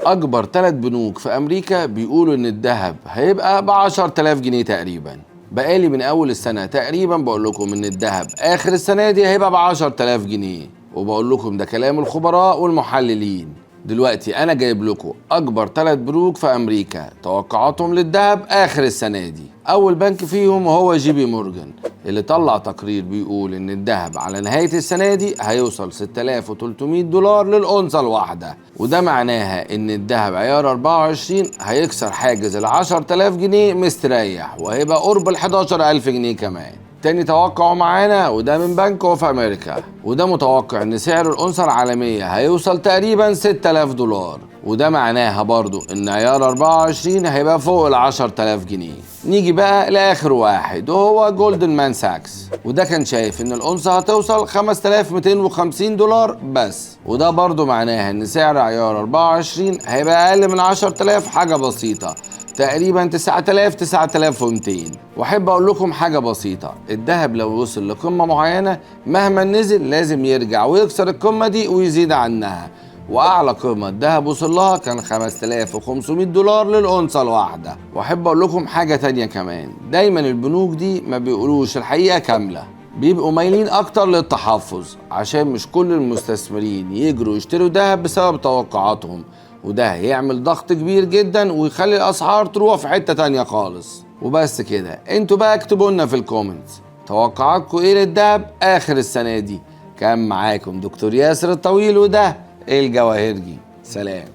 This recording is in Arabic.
اكبر 3 بنوك في امريكا بيقولوا ان الذهب هيبقى ب10,000 جنيه تقريبا. بقالي من اول السنه تقريبا بقول لكم ان الذهب اخر السنه دي هيبقى ب10,000 جنيه، وبقول لكم ده كلام الخبراء والمحللين. دلوقتي انا جايب لكم اكبر 3 بنوك في امريكا توقعاتهم للذهب اخر السنه دي. اول بنك فيهم هو جي بي مورجان، اللي طلع تقرير بيقول ان الذهب على نهايه السنه دي هيوصل 6300 دولار للأونصة الواحده، وده معناها ان الذهب عيار 24 هيكسر حاجز ال 10,000 جنيه مستريح، وهيبقى قرب ال 11,000 جنيه كمان. تاني توقع معانا وده من بنك اوف امريكا، وده متوقع ان سعر الأونصة العالمية هيوصل تقريبا 6000 دولار، وده معناها برضو ان عيار 24 هيبقى فوق ال 10,000 جنيه. نيجي بقى لاخر واحد وهو جولدن مان ساكس، وده كان شايف ان الأونصة هتوصل 5250 دولار بس، وده برضو معناها ان سعر عيار 24 هيبقى اقل من 10,000 حاجة بسيطة، تقريبا 9200. واحب اقول لكم حاجه بسيطه، الذهب لو وصل لقمه معينه مهما نزل لازم يرجع ويكسر القمه دي ويزيد عنها، واعلى قمه الذهب وصل لها كان 5500 دولار للأونصة الواحده. واحب اقول لكم حاجه تانية كمان، دايما البنوك دي ما بيقولوش الحقيقه كامله، بيبقوا مايلين اكتر للتحفظ عشان مش كل المستثمرين يجروا يشتروا ذهب بسبب توقعاتهم، وده هيعمل ضغط كبير جدا ويخلي الاسعار تروح في حتة تانية خالص. وبس كده، انتوا بقى اكتبوا لنا في الكومنتس توقعاتكم ايه للذهب اخر السنة دي. كان معاكم دكتور ياسر الطويل وده الجواهرجي. سلام.